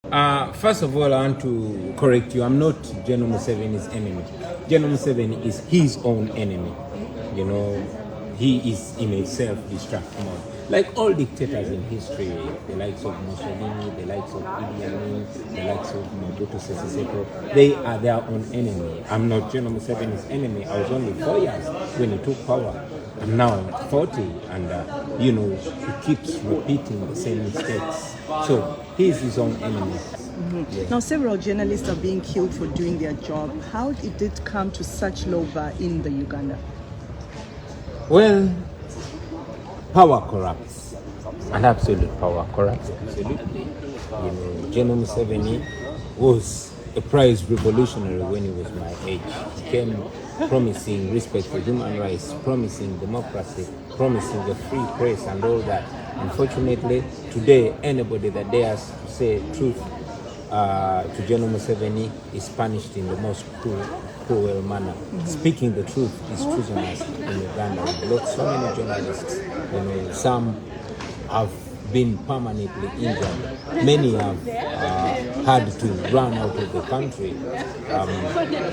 First of all, I want to correct you. I'm not General Museveni's enemy. General Museveni is his own enemy. You know, he is in a self-destruct mode. Like all dictators in history, the likes of Mussolini, the likes of Idi Amin, the likes of Mobutu Sese Seko, they are their own enemy. I'm not General Museveni's enemy. I was only 4 years when he took power. I'm now 40, and you know, he keeps repeating the same mistakes. So he is his own enemy. Yes. Now, several journalists are being killed for doing their job. How did it come to such low bar in the Uganda? Well, power corrupts, and absolute power corrupts. Absolutely. You know, General Museveni was a prize revolutionary when he was my age. He came promising respect for human rights, promising democracy, promising the free press and all that. Unfortunately, today, anybody that dares to say truth to General Museveni is punished in the most cruel manner. Speaking the truth is treasonous in Uganda. We've lost so many journalists. You know, some have been permanently injured. Many have had to run out of the country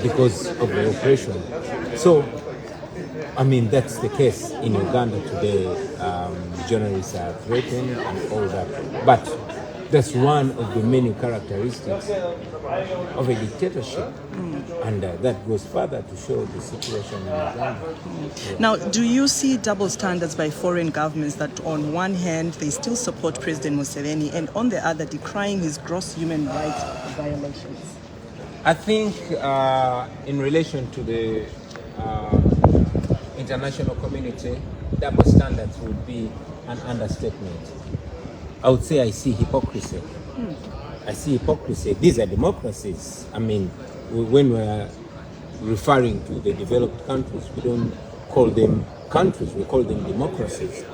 because of the oppression. So, I mean, that's the case in Uganda today. Journalists are threatened and all that. But that's one of the many characteristics of a dictatorship. And that goes further to show the situation in Uganda. Now, do you see double standards by foreign governments that on one hand they still support President Museveni and on the other decrying his gross human rights violations? I think in relation to the international community, double standards would be an understatement. I would say I see hypocrisy. I see hypocrisy. These are democracies. I mean, when we're referring to the developed countries, we don't call them countries, we call them democracies.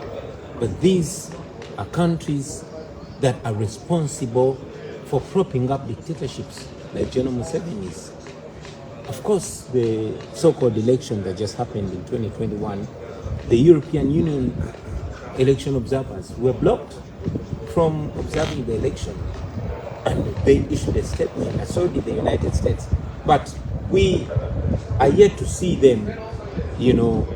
But these are countries that are responsible for propping up dictatorships like General Museveni's. Of course, the so-called election that just happened in 2021, the European Union election observers were blocked from observing the election, and they issued a statement, and so did the United States. But we are yet to see them, you know,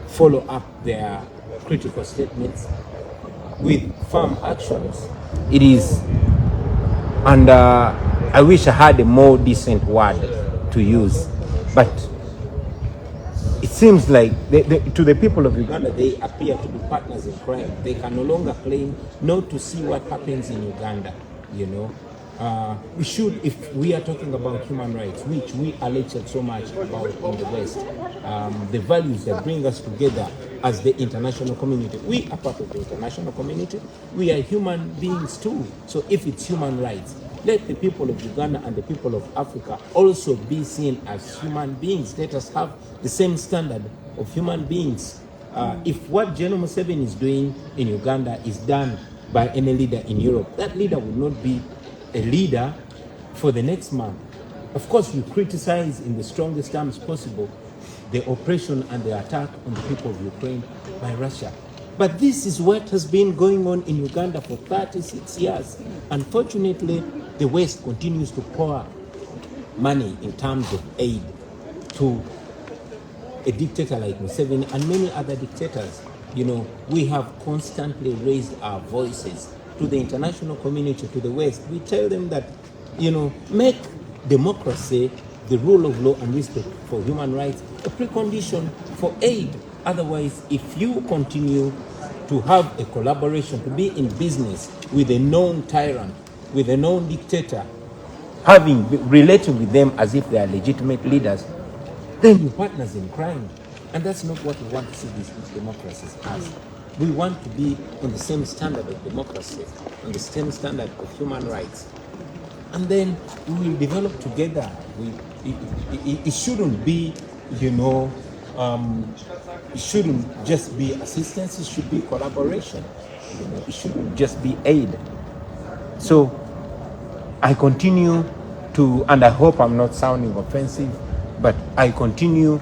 follow up their critical statements with firm actions. It is, and I wish I had a more decent word to use, but it seems like to the people of Uganda, they appear to be partners in crime. They can no longer claim not to see what happens in Uganda. You know, we should, if we are talking about human rights, which we are lectured so much about in the West, the values that bring us together as the international community. We are part of the international community. We are human beings too. So if it's human rights, let the people of Uganda and the people of Africa also be seen as human beings. Let us have the same standard of human beings. If what General Museveni is doing in Uganda is done by any leader in Europe, that leader will not be a leader for the next month. Of course, we criticize in the strongest terms possible the oppression and the attack on the people of Ukraine by Russia. But this is what has been going on in Uganda for 36 years. Unfortunately, the West continues to pour money in terms of aid to a dictator like Museveni and many other dictators. You know, we have constantly raised our voices to the international community, to the West. We tell them that, you know, make democracy, the rule of law and respect for human rights a precondition for aid. Otherwise, if you continue to have a collaboration, to be in business with a known tyrant, with a known dictator, relating with them as if they are legitimate leaders, then you're partners in crime. And that's not what we want to see these democracies as. We want to be on the same standard of democracy, on the same standard of human rights. And then we will develop together. It shouldn't be, you know, it shouldn't just be assistance, it should be collaboration. You know, it shouldn't just be aid. So I continue to, and I hope I'm not sounding offensive, but I continue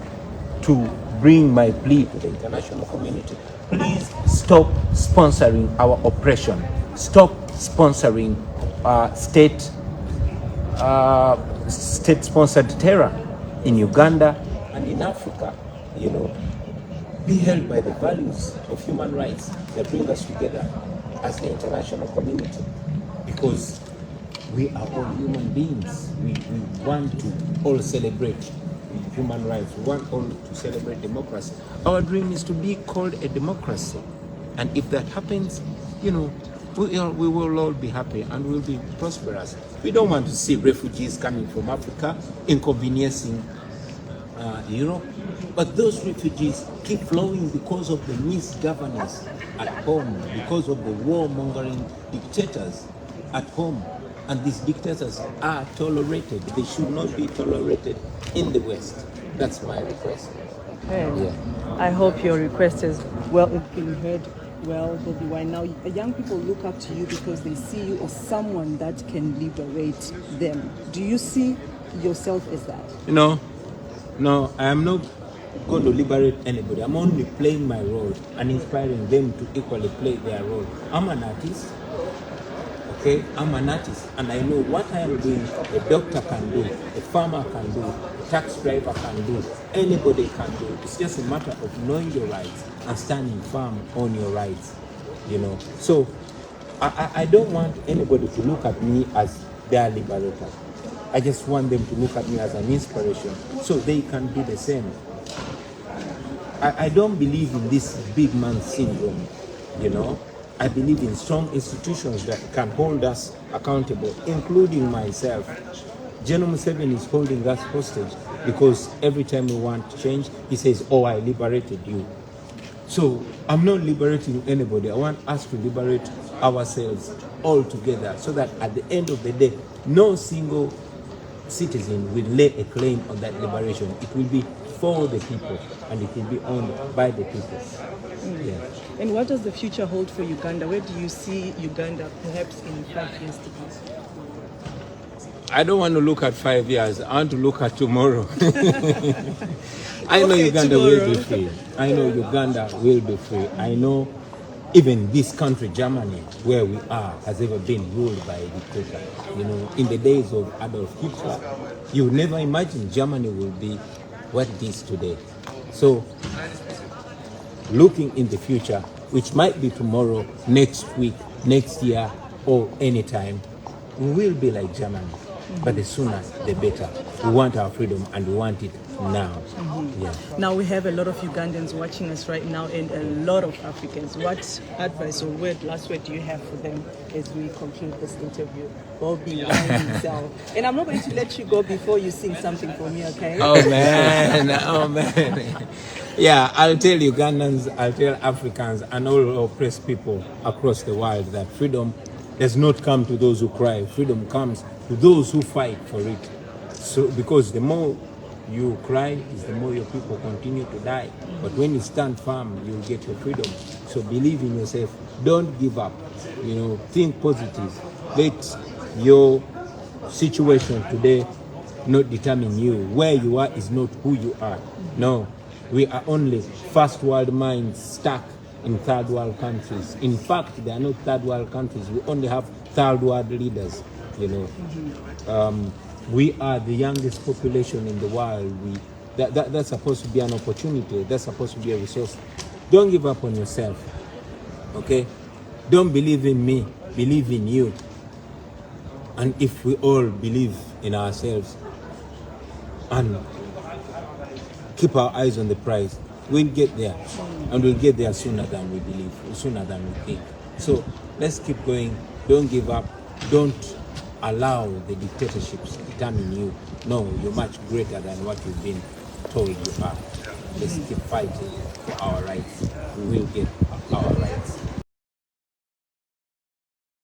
to bring my plea to the international community. Please stop sponsoring our oppression. Stop sponsoring state-sponsored terror in Uganda and in Africa, be held by the values of human rights that bring us together as the international community, because we are all human beings. We want to all celebrate human rights. We want all to celebrate democracy. Our dream is to be called a democracy, and if that happens, we will all be happy and we'll be prosperous. We don't want to see refugees coming from Africa inconveniencing Europe, but those refugees keep flowing because of the misgovernance at home, because of the warmongering dictators at home. And these dictators are tolerated. They should not be tolerated in the West. That's my request. Okay. Yeah. I hope your request is been heard well, Bobi Wine. Now, young people look up to you because they see you as someone that can liberate them. Do you see yourself as that? No, I am not going to liberate anybody. I'm only playing my role and inspiring them to equally play their role. I'm an artist. Okay, I'm an artist, and I know what I am doing. A doctor can do, a farmer can do, a tax driver can do, anybody can do. It's just a matter of knowing your rights and standing firm on your rights. So I don't want anybody to look at me as their liberator. I just want them to look at me as an inspiration so they can do the same. I don't believe in this big man syndrome, I believe in strong institutions that can hold us accountable, including myself. General Museveni is holding us hostage because every time we want change, he says, "Oh, I liberated you." So I'm not liberating anybody. I want us to liberate ourselves all together so that at the end of the day, no single citizen will lay a claim on that liberation. It will be for the people and it will be owned by the people. Yeah. And what does the future hold for Uganda? Where do you see Uganda perhaps in 5 years to come? I don't want to look at 5 years. I want to look at tomorrow. I know Uganda will be free. I know Uganda will be free. I know even this country, Germany, where we are, has ever been ruled by a dictator. In the days of Adolf Hitler, you would never imagine Germany will be what it is today. So, looking in the future, which might be tomorrow, next week, next year, or anytime, we will be like Germany. But the sooner, the better. We want our freedom and we want it now. Yeah. Now we have a lot of Ugandans watching us right now and a lot of Africans. What advice or last word do you have for them as we conclude this interview? Bobi Wine himself. And I'm not going to let you go before you sing something for me, okay? Oh man. Yeah, I'll tell Ugandans, I'll tell Africans and all oppressed people across the world that freedom does not come to those who cry. Freedom comes to those who fight for it. So, because the more you cry, is the more your people continue to die. But when you stand firm, you'll get your freedom. So believe in yourself. Don't give up. Think positive. Let your situation today not determine you. Where you are is not who you are. No, we are only first world minds stuck in third world countries. In fact, they are not third world countries. We only have third world leaders. We are the youngest population in the world. That's supposed to be an opportunity. That's supposed to be a resource. Don't give up on yourself. Okay? Don't believe in me. Believe in you. And if we all believe in ourselves and keep our eyes on the prize, we'll get there. And we'll get there sooner than we believe, sooner than we think. So let's keep going. Don't give up. Don't allow the dictatorships to determine you. No, you're much greater than what you've been told you are. Let's keep fighting for our rights. We will get our rights.